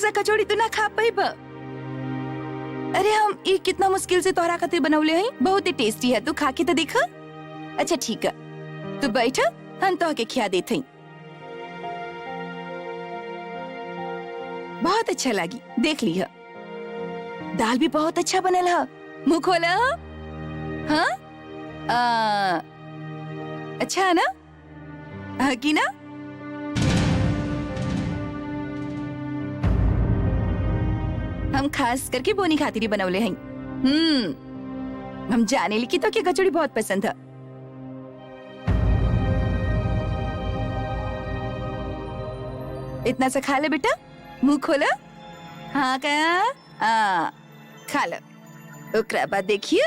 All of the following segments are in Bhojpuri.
जैसा कचौड़ी तू ना खा पाई बा। अरे हम ये कितना मुश्किल से तोहरा खातिर बनवले हैं, बहुत ही टेस्टी है, तू खा के तो देखा। अच्छा ठीक है, तू बैठा, हम तो के खिया देते हैं। बहुत अच्छा लगी, देख लिया। दाल भी बहुत अच्छा बनल है, मुंह खोला। हाँ अच्छा है ना, हाँ की ना। हम खास करके बोनी खातिर बनवले हैं। हम जाने ली कि तो क्या कचौड़ी बहुत पसंद है। इतना सा खा ले बेटा, मुंह खोला। हाँ क्या खा ले। ओकरा बाद देखिए,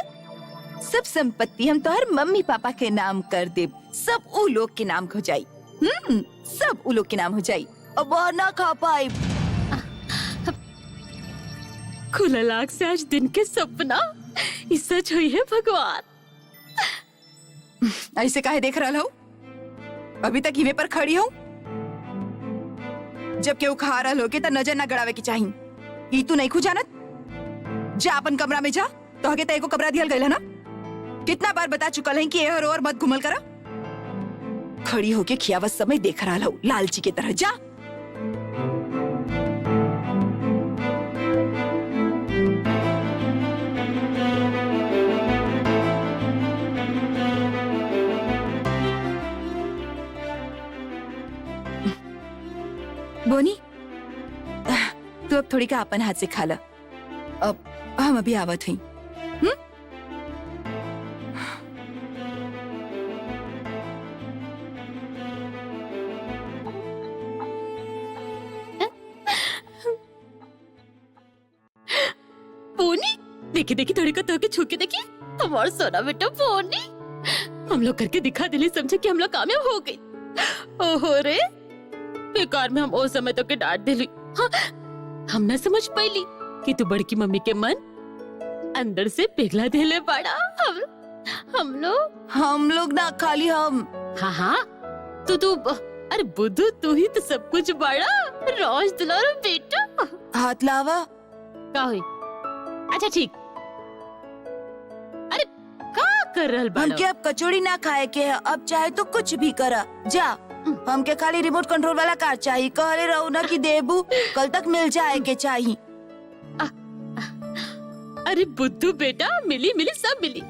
सब संपत्ति हम तोहर मम्मी पापा के नाम कर दे, सब उ लोग के नाम हो जाई। सब उ लोग के नाम हो जाई। अब और ना खा पाई। खुला आँख से आज दिन के सपना ये सच हुई है भगवान। ऐसे काहे देख रहा हो? अभी तक इवे पर खड़ी हो। जब केहू खा रहा हो के तो नजर ना गड़ावे की चाहिए। ई तू नहीं खुजानत, जा अपन कमरा में जा। तो आगे तेरे को कमरा दियल गया है ना। कितना बार बता चुकल है कि एहर और मत घुमल करा। खड़ी होके खियावत समय देख रहा हो लालची की तरह। जा बोनी, तू अब थोड़ी का अपन हाथ से खा ला। अब हम अभी आवत हैं। पोनी देखी देखी थोड़ी को तो के छू के देखी, हमारा सोना बेटा पोनी। हम लोग करके दिखा दिले, समझे कि हम लोग कामयाब हो गए। ओहो रे, बेकार में हम ओ समय तो के डांट दिली। हाँ, हम ना समझ पाईली कि तू बड़की मम्मी के मन अंदर से पिघला दिले बड़ा। हम लोग ना खाली हम। हाँ हाँ, तू अरे बुद्धू, तू ही तो सब कुछ बड़ा। रोज दुलारो बेटा। हाथ लावा। का हुई? अच्छा ठीक। अरे का कर रहल बड़ा? हमके अब कचौड़ी ना खाए के है, अब चाहे तो कुछ भी करा। जा, हमके खाली रिमोट कंट्रोल वाला कार चाहिए। कहले रहू ना कि देबू, कल तक मिल जाए के चाहिए। अरे बुद्धू बेटा, मिली मिली सब मिली।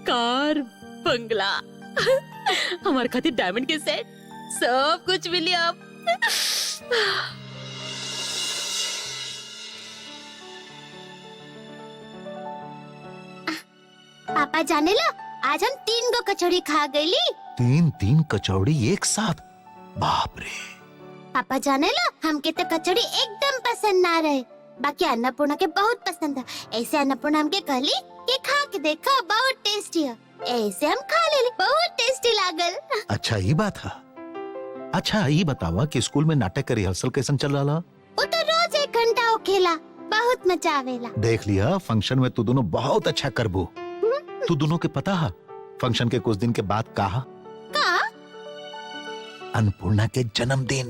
कार, बंगला, हमारे खातिर डायमंड के सेट, सब कुछ मिली अब। पापा जाने ला, आज हम 3 गो कचौड़ी खा गईली। 3 कचौड़ी एक साथ? बाप रे। पापा जाने ला, हमके तो कचौड़ी एकदम पसंद ना रहे, बाकी अन्नपूर्णा के बहुत पसंद है। ऐसे अन्नपूर्णा हमके कहली कि खा के देखो, बहुत टेस्टी है। ऐसे हम खा लेली, बहुत टेस्टी लागल। अच्छा ये बात है। अच्छा ये बतावा कि स्कूल में नाटक का रिहर्सल कैसन चल रहा? वो तो रोज 1 घंटा होखेला, बहुत मजा आवेला। देख लिया, फंक्शन में तू दोनों बहुत अच्छा करबू। तू दोनों के पता है फंक्शन के कुछ दिन के बाद कहा अन्नपूर्णा के जन्मदिन।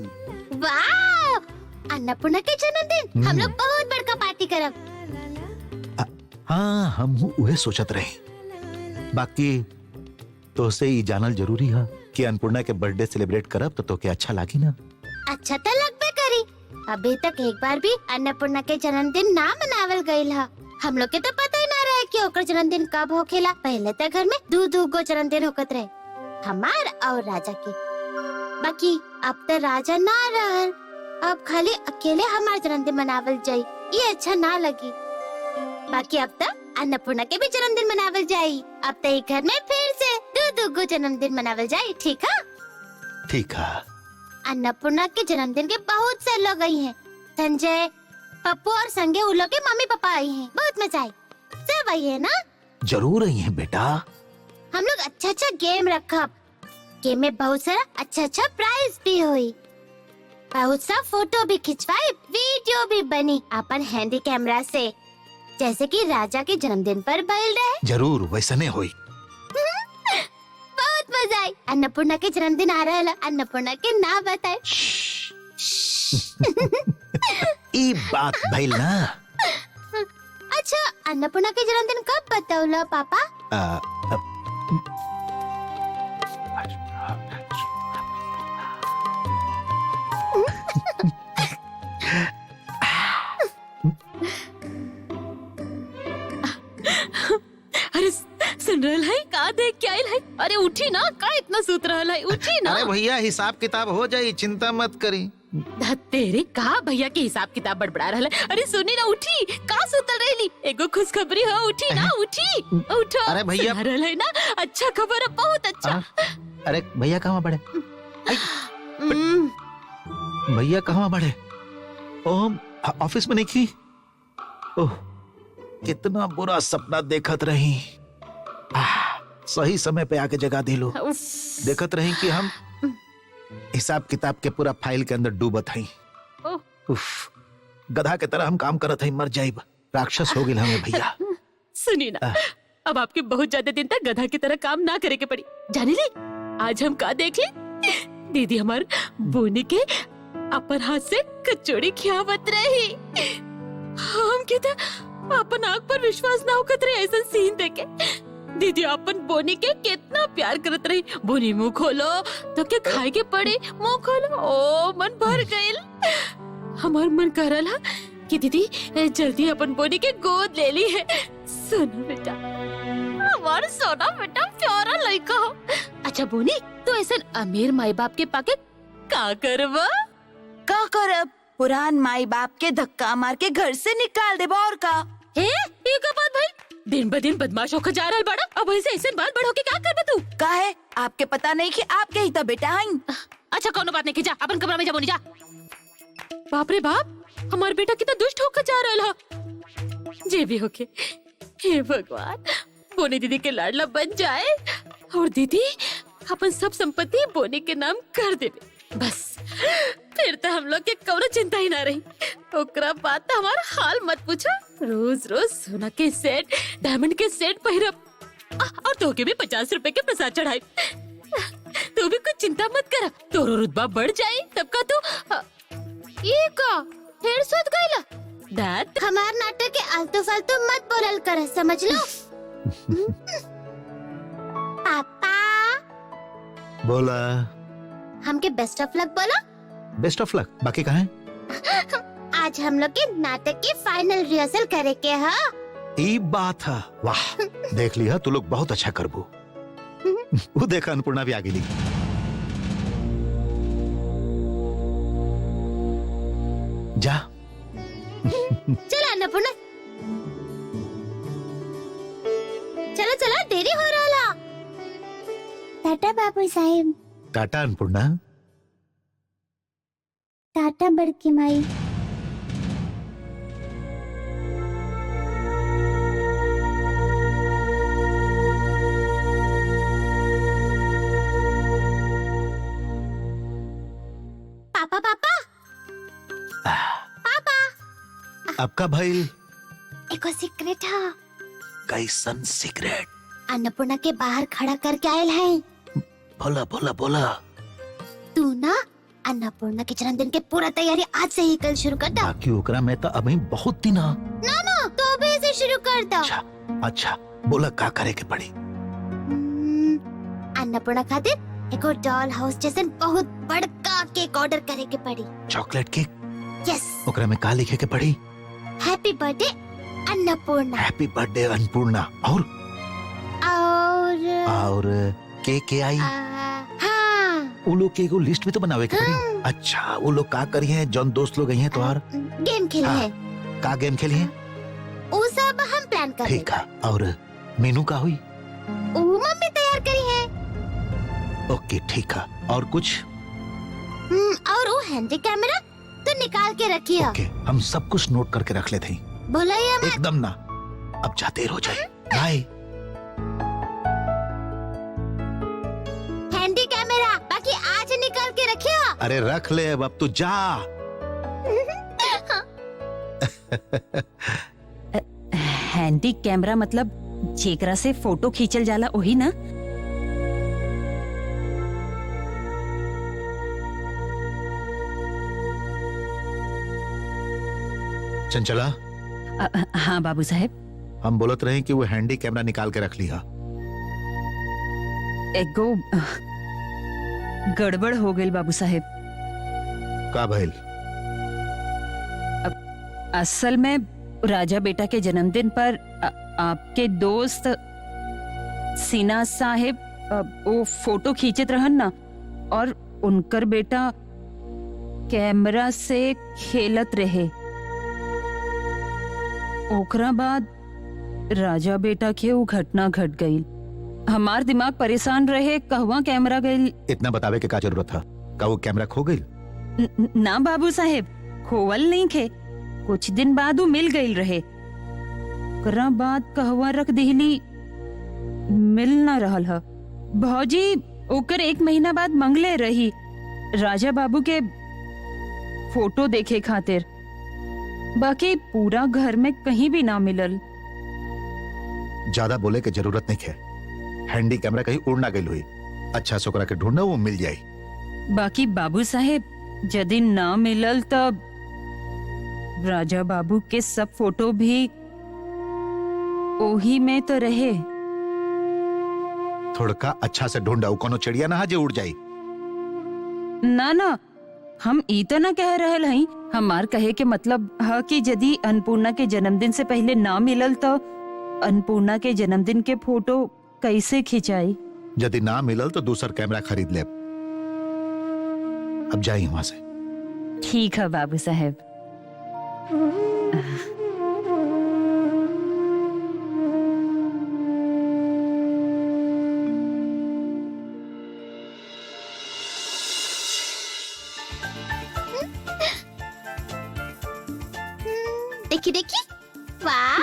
वाह, अन्नपूर्णा के जन्मदिन हम लोग बहुत बड़का पार्टी करब। हाँ, हम उहे सोचत रहे। बाकी तो से ही जानल जरूरी है कि अन्नपूर्णा के बर्थडे सेलिब्रेट करब तो के अच्छा लागी ना। अच्छा तो लगबे करी। अभी तक एक बार भी अन्नपूर्णा के जन्मदिन ना मनावल गईल है। हम लोग के तो पता ही ना रहे कि ओकर जन्मदिन कब होखेला। पहले तक घर में 2 गो जन्मदिन होकत रहे, हमार और राजा के। बाकी अब तो राजा ना रहल, अब खाली अकेले हमार जन्मदिन मनावल जाई, ये अच्छा ना लगी। बाकी अब तक अन्नपूर्णा के भी जन्मदिन मनावल जाई। अब तो घर में फिर से 2 गो जन्मदिन मनावल जाई, ठीक है? ठीक है। अन्नपूर्णा के जन्मदिन के बहुत से लोग आई हैं। संजय, पप्पू और संगे उन लोग के मम्मी पापा आई हैं। बहुत मजा आई। सब आई है ना? जरूर आई है बेटा। हम लोग अच्छा गेम रखब। गेम में बहुत सारा अच्छा प्राइज भी हुई, बहुत सा फोटो भी खिंचवाई, वीडियो भी बनी अपन हैंडी कैमरा से, जैसे कि राजा के जन्मदिन पर भइल रहे। जरूर वैसने होई। बहुत मजा आई। अन्नपूर्णा के जन्मदिन आ रहा है, अन्नपूर्णा के ना बताए। ई बात भइल ना। अच्छा अन्नपूर्णा के जन्मदिन कब बताओला पापा? आ, अरे सुन रहल है का देख के आइल है? अरे उठी ना, का इतना सूत रहल है? उठी ना। अरे भैया हिसाब किताब हो जाई, चिंता मत करी। तेरे का भैया के हिसाब किताब बड़बड़ा रहल है। अरे सुनी ना, उठी का सुतल रहली? एगो खुशखबरी हो, उठी ना, उठी उठो। अरे भैया सुना रहल है ना, अच्छा खबर है, बहुत अच्छा। अरे भैया कहाँ बड़े? हम्म, भैया कहाँ बड़े? ओम ऑफिस में नहीं की? ओह कितना बुरा सपना देखत रही। सही समय पे आके जगा दिलो। उफ, देखत रही कि हम हिसाब किताब के पूरा फाइल के अंदर डूबत हई। ओह। उफ, गधा के तरह हम काम करत हई, मर जाइब। राक्षस हो गिल हमें भैया। सुनी ना, अब आपके बहुत ज्यादा दिन तक गधा की तरह काम ना करे के पड़ी। जाने ले आज हम का देख ले, दीदी हमार बोनी के अपन हाथ से कचौड़ी खियावत रही। हम के अपन आँख पर विश्वास ना होकत रहे ऐसा सीन देखे। दीदी अपन बोनी के कितना प्यार करत रही। बोनी मुंह खोलो तो के खाए के पड़े, मुंह खोलो, ओ मन भर गइल। हमार मन करल हा कि दीदी जल्दी अपन बोनी के गोद ले ली है। सुनो बेटा, हमार सोना बेटा प्यारा लड़का हो। अच्छा बोनी, तो ऐसा अमीर माई बाप के पाके का करवा? का करब? पुरान माई बाप के धक्का मार के घर से निकाल देबा और का। हे ये का बात भाई? दिन ब दिन बदमाश होकर जा रहल बड़ा, अब ऐसे ऐसे बाल बड़ होके क्या करबे तू? का है आपके पता नहीं कि आपके ही तो बेटा हई। अच्छा कोनो बात नहीं की, जा अपन कमरा में जा बोनी, जा। बाप रे बाप, हमार बेटा कितना दुष्ट होकर जा रहल हा। जे भी होके, हे भगवान, बोनी दीदी के लाडला बन जाए और दीदी अपन सब संपत्ति बोनी के नाम कर देवे। बस फिर तो हम लोग के कौनो चिंता ही ना रही। ओकरा बाद तो हमारा हाल मत पूछो। रोज रोज सोना के सेट, डायमंड के सेट पहिरब और तो के भी 50 रुपए के प्रसाद चढ़ाई। तू भी कुछ चिंता मत कर, तोरो रुतबा बढ़ जाए तब का तू। ये का फिर सोच गईला? दैट हमार नाटक के आलतू फालतू मत बोलल कर, समझ लो। पापा बोला। हमके बेस्ट ऑफ लक बोलो। Best of luck. बाकी कहाँ है? आज हम लोग के नाटक की फाइनल रिहर्सल करे के हा। ई बात है, वाह। देख लिया, तू लोग बहुत अच्छा करबू। वो देखा अन्नपूर्णा भी आ गेली। जा। चलो अन्नपूर्णा, चलो चलो, देरी हो रहा। टाटा बाबू साहेब। टाटा अन्नपूर्णा। टाटा बड़की माई। पापा पापा पापा, आपका भाई एको सीक्रेट है। कैसन सीक्रेट? अन्नपूर्णा के बाहर खड़ा करके आयल है। बोला बोला बोला। तू ना अन्नपूर्णा के जन्मदिन के पूरा तैयारी आज से ही कल शुरू कर दो। बाकी ओकरा में तो अभी बहुत दिन है। ना तो भी इसे शुरू कर दो। अच्छा अच्छा, बोला का करे के पड़ी? अन्नपूर्णा खातिर एको डॉल हाउस जैसे बहुत बड़का केक ऑर्डर करे के पड़ी। Chocolate cake? यस। ओकरा में का लिखे के पड़ी? Happy birthday Annapurna. Happy birthday Annapurna. और के आई? हाँ। वो लोग के एगो लिस्ट भी तो बनावे के पड़ी। अच्छा, वो लोग का करी हैं? जौन दोस्त लोग हैं तोहार गेम खेली है। का गेम खेली है? वो सब हम प्लान कर। ठीक है। और मेनू का हुई? वो मम्मी तैयार करी है। ओके ठीक है। और कुछ? और वो हैंडी कैमरा तो निकाल के रखिए। ओके, हम सब कुछ नोट करके रख लेते हैं। बोला ये मत। एकदम ना। अब जा, देर हो जाए। बाय। हैंडी कैमरा बाकी आज निकाल के रखिए। अरे रख ले, अब तू जा। हैंडी कैमरा मतलब जेकरा से फोटो खींचल जाला वही ना? चंचला, हाँ बाबू साहेब। हम बोलत रहे कि वो हैंडी कैमरा निकाल के रख लिया। एगो गड़बड़ हो गई बाबू साहेब। का भइल? असल में राजा बेटा के जन्मदिन पर आपके दोस्त सीना साहेब वो फोटो खींचत रहन ना, और उनकर बेटा कैमरा से खेलत रहे। ओकरा बाद राजा बेटा के वो घटना घट गई। हमार दिमाग परेशान रहे, कहवा कैमरा गई। इतना बतावे के का जरूरत था? का वो कैमरा खो गई? ना बाबू साहेब, खोवल नहीं खे। कुछ दिन बाद वो मिल गई रहे। ओकरा बाद कहवा रख दिहली, मिल ना रहल ह। भौजी ओकर 1 महीना बाद मंगले रही राजा बाबू के फोटो देखे खातिर। बाकी पूरा घर में कहीं भी ना मिलल। ज्यादा बोले के जरूरत नहीं है। हैंडी कैमरा कहीं उड़ ना गई हुई। अच्छा सोकरा के ढूंढना, वो मिल जाई। बाकी बाबू साहेब यदि ना मिलल तब राजा बाबू के सब फोटो भी ओही में तो रहे। थोड़का अच्छा से ढूंढा, कोनो चिड़िया ना जे उड़ जाई। ना ना, हम ई तो ना कह रहल हई। हमार कहे के मतलब है कि यदि अन्नपूर्णा के जन्मदिन से पहले ना मिलल तो अन्नपूर्णा के जन्मदिन के फोटो कैसे खिंचाई? यदि ना मिलल तो दूसर कैमरा खरीद ले। अब जाई वहां से। ठीक है बाबू साहेब। देखी देखी, वाह,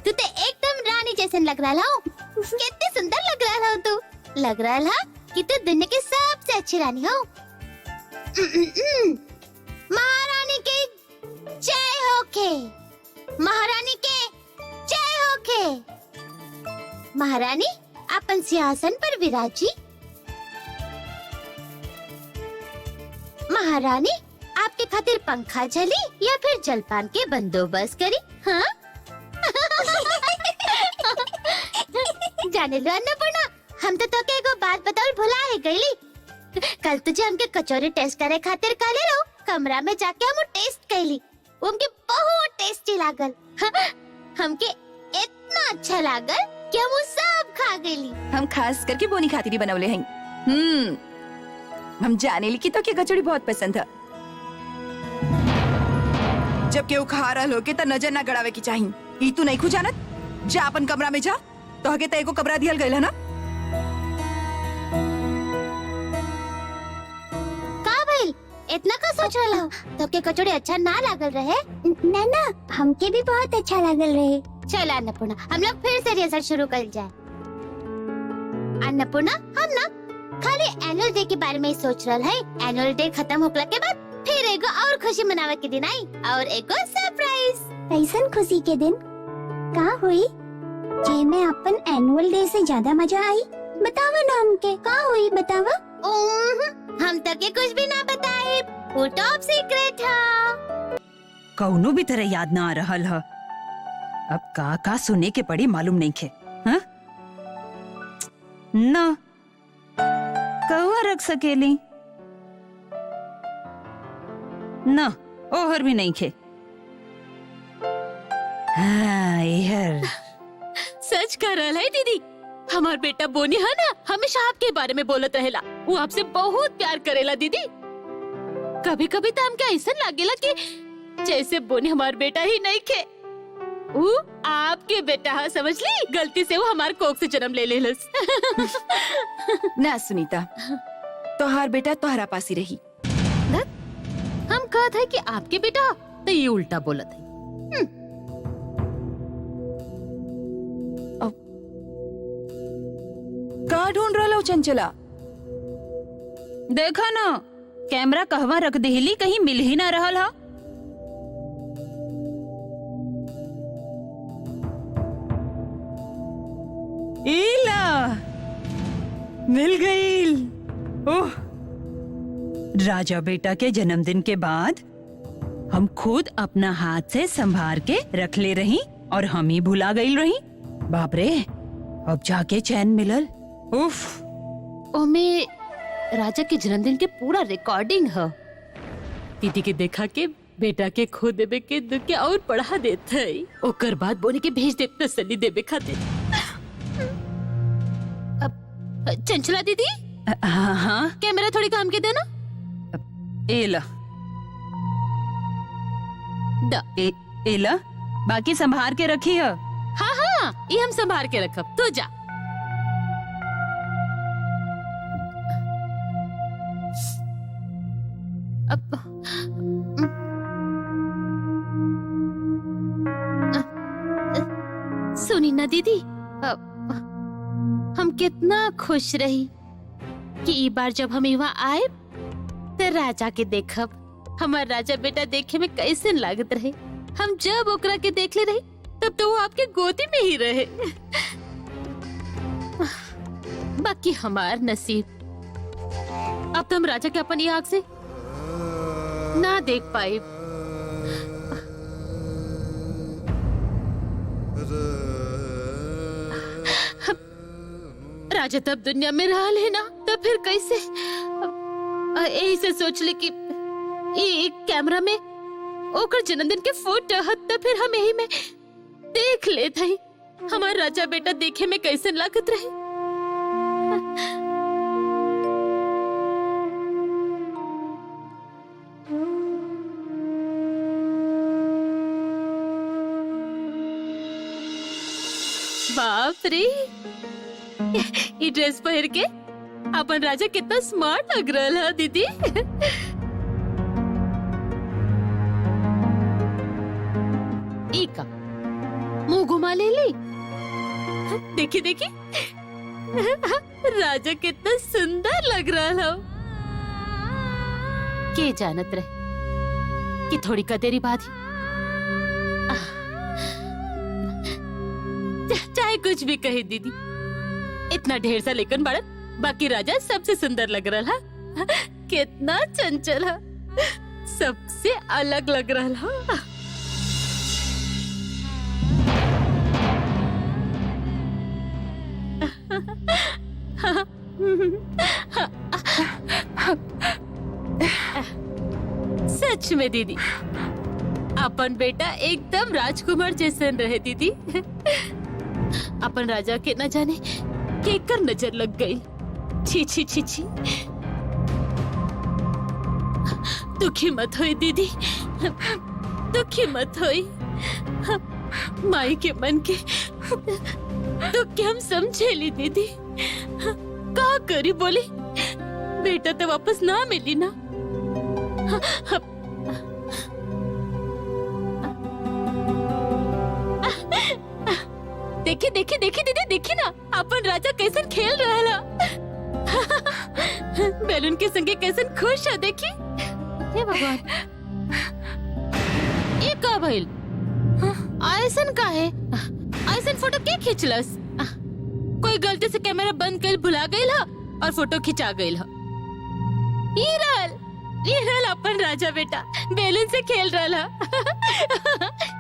तू तो एकदम रानी जैसन लग रहा हो। कितनी सुंदर लग रहा हो तू। लग रहा है कि तू दुनिया की सबसे अच्छी रानी हो। महारानी के जय होके, महारानी के जय होके। महारानी अपन सिंहासन पर विराजी। महारानी आपके खातिर पंखा झली या फिर जलपान के बंदोबस्त करी। हाँ? जाने लो अन्नपूर्णा, हम तो के एगो बात बताओ भुला ही गईली। कल तुझे हमके कचौरी टेस्ट करे खातिर काले रहो कमरा में जाके हम टेस्ट कैली। हमके बहुत टेस्टी लागल। हमके इतना अच्छा लागल कि हम वो सब खा गईली। हम खास करके बोनी खातिर ही बनवले हैं। हम जाने ली कि तो के कचौड़ी बहुत पसंद है। जब केहू खा रहल होके त नजर ना गड़ावे की चाहिए। ई तू नहीं खु जानत? जा अपन कमरा में जा। तो हगे तेको कमरा दियल गइल है ना? का भइल? इतना का सोच रहा हो? तो के कचौड़ी अच्छा ना लागल रहे? ना, हमके भी बहुत अच्छा लागल रहे। चल अन्नपूर्णा, हम लोग फिर से रिहर्सल शुरू कर जाए। अन्नपूर्णा, हम ना खाली एनुअल डे के बारे में ही सोच रहा है। एनुअल डे खत्म होकला के बाद फिर एगो और खुशी मनावे के दिन आई, और एगो सरप्राइज। कैसन खुशी के दिन का हुई जे में अपन एनुअल डे से ज्यादा मजा आई? बतावा ना हमके, का हुई बतावा। हम तक के कुछ भी ना बताए, वो टॉप सीक्रेट है। कौनो भी तरह याद ना आ रहल है। अब का सुने के पड़ी मालूम नहीं खे। हाँ? ना कौआ रख सकेली ना, ओहर भी नहीं खे। हाँ, यहर सच कह रहा है दीदी। हमार बेटा बोनी है ना, हमेशा आपके बारे में बोलत रहेला। वो आपसे बहुत प्यार करेला दीदी। कभी कभी तो हमके ऐसा लागेला कि जैसे बोनी हमार बेटा ही नहीं खे। वो आपके बेटा है, समझ ली। गलती से वो हमार कोख से जन्म ले लेलस। ना सुनीता, तोहार बेटा तोहरा पास ही रही। हम कहत है कि आपके बेटा, तो ये उल्टा बोलत है। का ढूंढ रहा हो चंचला? देखा ना, कैमरा कहवा रख देहली, कहीं मिल ही ना रहल हा। इला मिल गई। ओह, राजा बेटा के जन्मदिन के बाद हम खुद अपना हाथ से संभार के रख ले रही और हम ही भुला गई रही। बाप रे, अब जाके चैन मिलल। उफ। ओमे राजा के जन्मदिन के पूरा रिकॉर्डिंग है। दीदी के देखा के बेटा के खो देवे के दुख के और बढ़ा देते है। ओकर बाद बोली के भेज दे तसल्ली देवे खातिर। अब चंचला दीदी, हाँ हाँ, कैमरा थोड़ी काम के देना। एला दा। एला, बाकी संभार के रखी है। हाँ हाँ, ये हम संभाल के रखब, तू जा। अब सुनी ना दीदी, हम कितना खुश रही कि ई बार जब हम यहाँ आए तो राजा के देखब। हमार राजा बेटा देखे में कैसे लागत रहे। हम जब ओकरा के देख ले रही तब तो वो आपके गोदी में ही रहे। बाकी हमार नसीब, अब तो हम राजा के अपन आँख से ना देख पाए। राजा तब दुनिया में रहा है ना, तब फिर कैसे। यही से सोच ले कि एक कैमरा में ओकर जन्मदिन के फोटो है, तब फिर हम यही में देख ले थे हमारा राजा बेटा देखे में कैसे लागत रहे। बाप रे, ये ड्रेस पहन के अपन राजा कितना स्मार्ट लग रहा है दीदी। मुंह घुमा ले ली। देखी देखी राजा कितना सुंदर लग रहा है। के जानत रहे कि थोड़ी कदेरी बात ही। चाहे कुछ भी कहे दीदी, इतना ढेर सा लेकिन बड़ा, बाकी राजा सबसे सुंदर लग रहा है। कितना चंचल है, सबसे अलग लग रहा है। सच में दीदी, अपन बेटा एकदम राजकुमार जैसे रहे दीदी। अपन राजा के न जाने केकर नजर लग गई। छी छी छी छी। दुखी मत होई दीदी, दुखी मत होई। माई के मन के दुख के हम समझे ली दीदी। का करी बोली, बेटा तो वापस ना मिली ना। देखी देखी देखी दीदी, देखी ना अपन राजा कैसे खेल रहा है। बैलून के संगे कैसे खुश है। देखी, हे भगवान, ये का भइल? ऐसन का है? ऐसन फोटो के खींचलस? कोई गलती से कैमरा बंद कर भुला गइल ह और फोटो खिंचा गइल ह। ये रहल अपन राजा बेटा बैलून से खेल रहा है।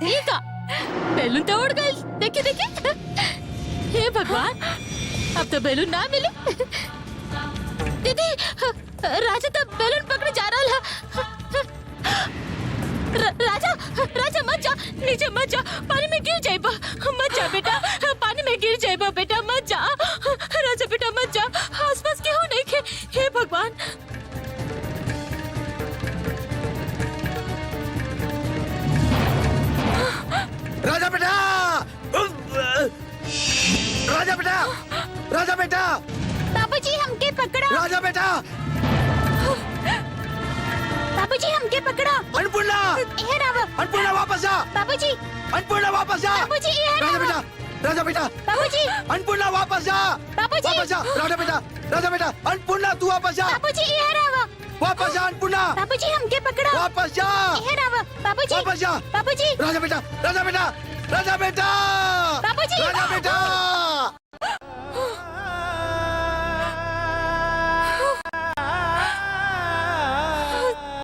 ये का बैलून तो उड़ गई। देखिए देखिए, हे भगवान, अब तो बैलून ना मिले। दीदी, राजा तो बैलून पकड़े जा रहा है। राजा, राजा मत जा, नीचे मत जा, पानी में गिर जाएगा। मत जा बेटा, पानी में गिर जाएगा बेटा, मत जा। राजा बेटा मत जा, आसपास क्यों नहीं खे। हे भगवान, राजा बेटा, राजा बेटा, राजा बेटा, बाबूजी हमके पकड़ो। राजा बेटा, बाबूजी हमके पकड़ो। अन्नपूर्णा, ये रहो। अन्नपूर्णा वापस जा। बाबूजी, अन्नपूर्णा वापस जा। बाबूजी ये राजा रहो। बेटा, राजा बेटा, बाबूजी, अन्नपूर्णा वापस जा। बाबूजी। वापस जा, राजा बेटा, राजा बेटा, अन्नपूर्णा तू वापस जा। बाबूजी ये रहो। वापस जा अन्नपूर्णा, बाबूजी हमके पकड़ो। वापस जा। ये रहो। बाबूजी, वापस जा। बाबूजी, राजा बेटा, राजा बेटा, राजा बेटा, बाबूजी। राजा बेटा।